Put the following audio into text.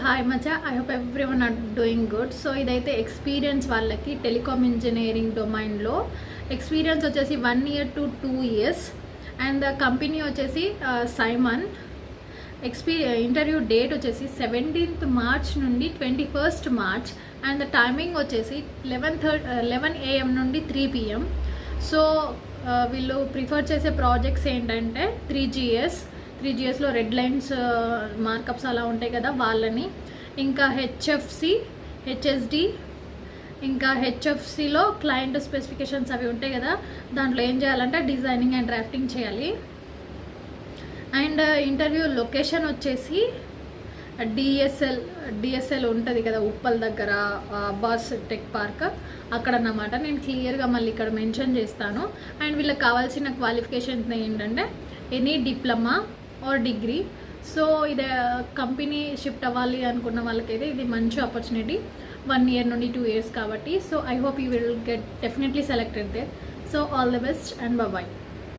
Hi మచా, I hope everyone are doing good. So ఇదైతే experience వాళ్ళకి టెలికామ్ ఇంజనీరింగ్ డొమైన్లో ఎక్స్పీరియన్స్ వచ్చేసి 1 year to 2 years and company వచ్చేసి సైమన్. ఇంటర్వ్యూ డేట్ వచ్చేసి 17th March నుండి 21st March అండ్ టైమింగ్ వచ్చేసి 11 AM నుండి 3 PM. సో వీళ్ళు ప్రిఫర్ చేసే ప్రాజెక్ట్స్ ఏంటంటే 3GSలో రెడ్ లైన్స్ మార్కప్స్ అలా ఉంటాయి కదా వాళ్ళని, ఇంకా HFC, HSD, ఇంకా HFCలో క్లయింట్ స్పెసిఫికేషన్స్ అవి ఉంటాయి కదా, దాంట్లో ఏం చేయాలంటే డిజైనింగ్ అండ్ డ్రాఫ్టింగ్ చేయాలి. అండ్ ఇంటర్వ్యూ లొకేషన్ వచ్చేసి డిఎస్ఎల్ ఉంటుంది కదా ఉప్పల్ దగ్గర, బాస్ టెక్ పార్క్ అక్కడ అన్నమాట. నేను క్లియర్గా మళ్ళీ ఇక్కడ మెన్షన్ చేస్తాను. అండ్ వీళ్ళకి కావాల్సిన క్వాలిఫికేషన్స్ ఏంటంటే any diploma or degree. So ఇది కంపెనీ షిఫ్ట్ అవ్వాలి అనుకున్న వాళ్ళకైతే ఇది మంచి ఆపర్చునిటీ, 1 year నుండి 2 years కాబట్టి. So I hope you will get definitely selected there. So all the best and bye.